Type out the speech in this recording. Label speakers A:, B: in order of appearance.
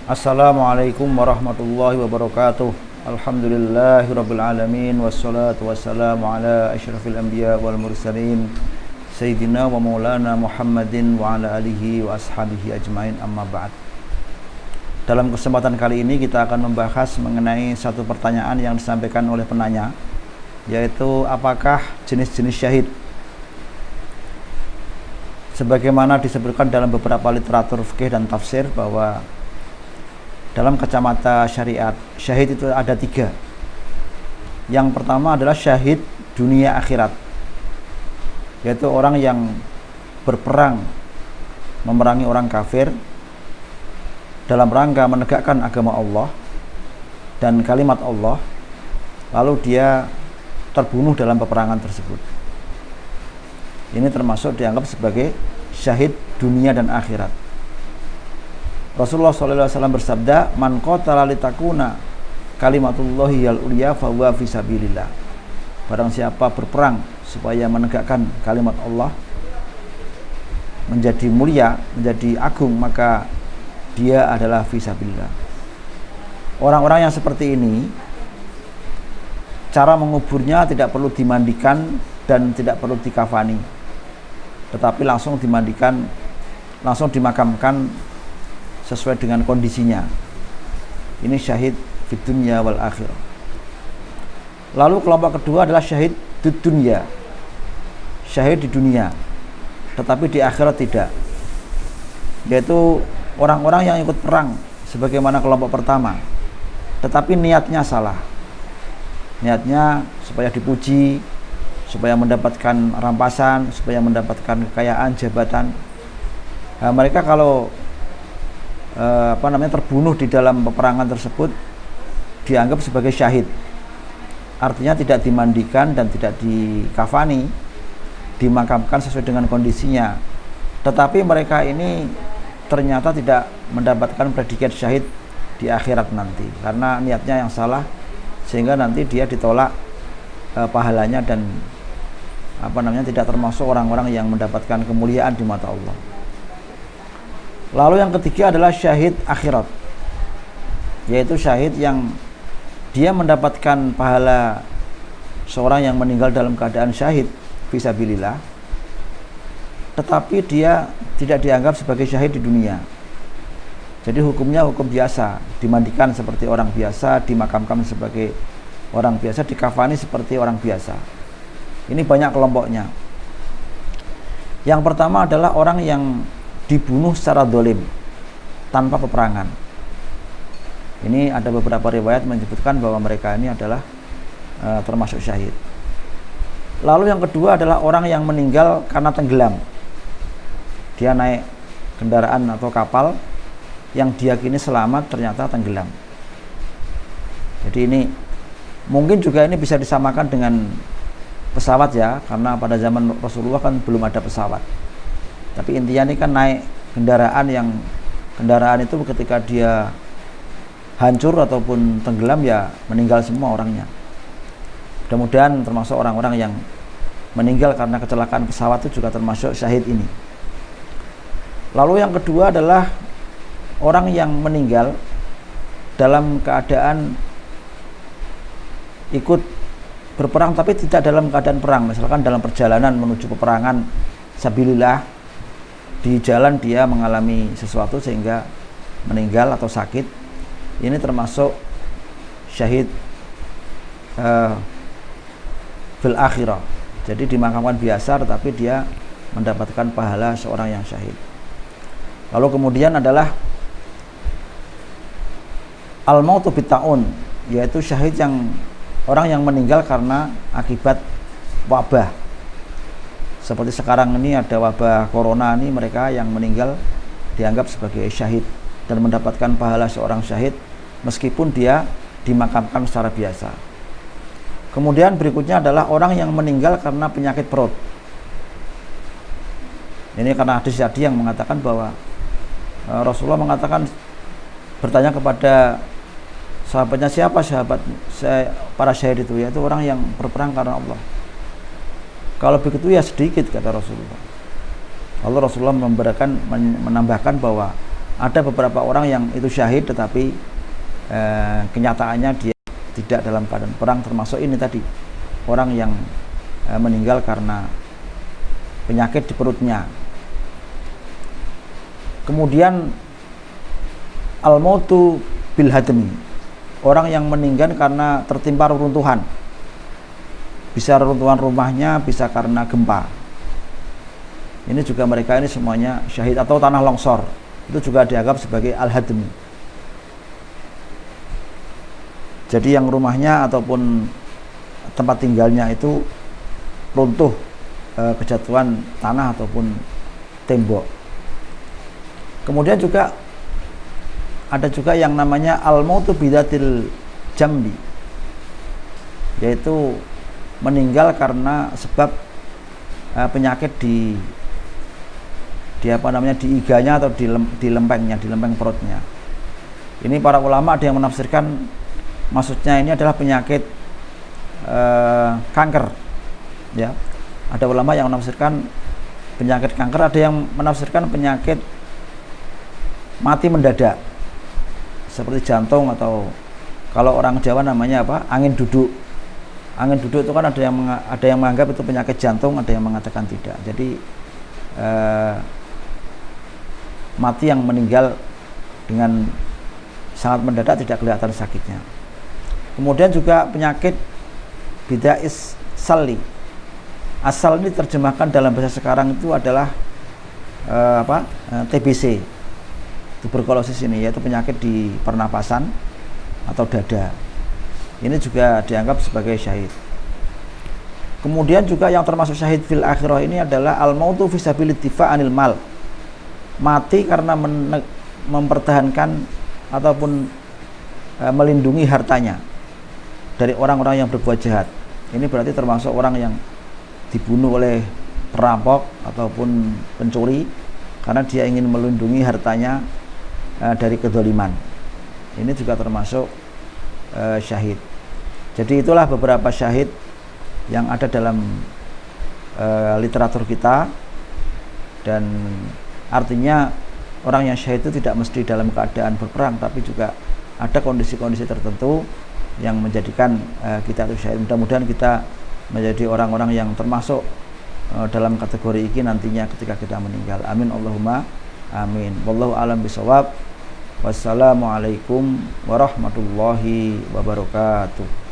A: Assalamualaikum warahmatullahi wabarakatuh. Alhamdulillahirabbil alamin wassalatu wassalamu ala asyrafil anbiya wal mursalin sayyidina wa maulana Muhammadin wa ala alihi wa ashabihi ajmain, amma ba'd. Dalam kesempatan kali ini kita akan membahas mengenai satu pertanyaan yang disampaikan oleh penanya, yaitu apakah jenis-jenis syahid sebagaimana disebutkan dalam beberapa literatur fikih dan tafsir bahwa dalam kacamata syariat, syahid itu ada tiga. Yang pertama adalah syahid dunia akhirat, yaitu orang yang berperang memerangi orang kafir dalam rangka menegakkan agama Allah dan kalimat Allah, lalu dia terbunuh dalam peperangan tersebut. Ini termasuk dianggap sebagai syahid dunia dan akhirat. Rasulullah SAW bersabda, "Man qatala litakuna kalimatullahi al-ulya fa huwa fi sabilillah." Barang siapa berperang supaya menegakkan kalimat Allah menjadi mulia, menjadi agung, maka dia adalah fi sabilillah. Orang-orang yang seperti ini, cara menguburnya tidak perlu dimandikan dan tidak perlu dikafani, tetapi langsung dimandikan, langsung dimakamkan sesuai dengan kondisinya. Ini syahid di dunia wal akhirah. Lalu kelompok kedua adalah syahid di dunia, syahid di dunia tetapi di akhirat tidak, yaitu orang-orang yang ikut perang sebagaimana kelompok pertama, tetapi niatnya salah. Niatnya supaya dipuji, supaya mendapatkan rampasan, supaya mendapatkan kekayaan, jabatan. Nah, mereka kalau terbunuh di dalam peperangan tersebut dianggap sebagai syahid. Artinya tidak dimandikan dan tidak dikafani, dimakamkan sesuai dengan kondisinya. Tetapi mereka ini ternyata tidak mendapatkan predikat syahid di akhirat nanti karena niatnya yang salah, sehingga nanti dia ditolak pahalanya dan tidak termasuk orang-orang yang mendapatkan kemuliaan di mata Allah. Lalu yang ketiga adalah syahid akhirat, yaitu syahid yang dia mendapatkan pahala seorang yang meninggal dalam keadaan syahid fisabilillah, tetapi dia tidak dianggap sebagai syahid di dunia. Jadi hukumnya hukum biasa, dimandikan seperti orang biasa, dimakamkan sebagai orang biasa, dikafani seperti orang biasa. Ini banyak kelompoknya. Yang pertama adalah orang yang dibunuh secara dolim tanpa peperangan. Ini ada beberapa riwayat menyebutkan bahwa mereka ini adalah termasuk syahid. Lalu yang kedua adalah orang yang meninggal karena tenggelam. Dia naik kendaraan atau kapal yang diyakini selamat, ternyata tenggelam. Jadi ini mungkin juga ini bisa disamakan dengan pesawat ya, karena pada zaman Rasulullah kan belum ada pesawat. Tapi intinya ini kan naik kendaraan itu ketika dia hancur ataupun tenggelam ya meninggal semua orangnya. Mudah-mudahan termasuk orang-orang yang meninggal karena kecelakaan pesawat itu juga termasuk syahid ini. Lalu yang kedua adalah orang yang meninggal dalam keadaan ikut berperang tapi tidak dalam keadaan perang. Misalkan dalam perjalanan menuju peperangan sabilillah, di jalan dia mengalami sesuatu sehingga meninggal atau sakit. Ini termasuk syahid fil akhirah. Jadi dimakamkan biasa tetapi dia mendapatkan pahala seorang yang syahid. Lalu kemudian adalah al-mautu bitta'un, yaitu syahid yang orang yang meninggal karena akibat wabah. Seperti sekarang ini ada wabah corona ini, mereka yang meninggal dianggap sebagai syahid dan mendapatkan pahala seorang syahid meskipun dia dimakamkan secara biasa. Kemudian berikutnya adalah orang yang meninggal karena penyakit perut. Ini karena hadis tadi yang mengatakan bahwa Rasulullah mengatakan, bertanya kepada sahabatnya, siapa para syahid itu, yaitu orang yang berperang karena Allah. Kalau begitu ya sedikit, kata Rasulullah. Lalu Rasulullah menambahkan bahwa Ada beberapa orang yang itu syahid tetapi kenyataannya dia tidak dalam keadaan perang, termasuk ini tadi, orang yang meninggal karena penyakit di perutnya. Kemudian al-mautu bil hadmi, orang yang meninggal karena tertimpa reruntuhan, bisa reruntuhan rumahnya, bisa karena gempa. Ini juga mereka ini semuanya syahid, atau tanah longsor, itu juga dianggap sebagai al-hadmi. Jadi yang rumahnya ataupun tempat tinggalnya itu runtuh, kejatuhan tanah ataupun tembok. Kemudian juga ada juga yang namanya al-mautu bidatil jambi, yaitu meninggal karena sebab penyakit di apa namanya, di iganya atau di lempengnya, di lempeng perutnya. Ini para ulama ada yang menafsirkan maksudnya ini adalah penyakit kanker, ya. Ada ulama yang menafsirkan penyakit kanker, ada yang menafsirkan penyakit mati mendadak, seperti jantung, atau kalau orang Jawa namanya apa, angin duduk. Angin duduk itu kan ada yang menganggap itu penyakit jantung, ada yang mengatakan tidak. Jadi mati yang meninggal dengan sangat mendadak, tidak kelihatan sakitnya. Kemudian juga penyakit bida'is sali. Asal ini terjemahkan dalam bahasa sekarang itu adalah TBC, tuberkulosis ini, yaitu penyakit di pernapasan atau dada. Ini juga dianggap sebagai syahid. Kemudian juga yang termasuk syahid fil akhirah ini adalah al-mautu fi sabilid difa' anil mal. Mati karena mempertahankan ataupun melindungi hartanya dari orang-orang yang berbuat jahat. Ini berarti termasuk orang yang dibunuh oleh perampok ataupun pencuri karena dia ingin melindungi hartanya dari kedzaliman. Ini juga termasuk syahid. Jadi itulah beberapa syahid yang ada dalam literatur kita, dan artinya orang yang syahid itu tidak mesti dalam keadaan berperang, tapi juga ada kondisi-kondisi tertentu yang menjadikan kita itu syahid. Mudah-mudahan kita menjadi orang-orang yang termasuk dalam kategori ini nantinya ketika kita meninggal. Amin Allahumma amin. Wallahu a'lam bishawab. Wassalamualaikum warahmatullahi wabarakatuh.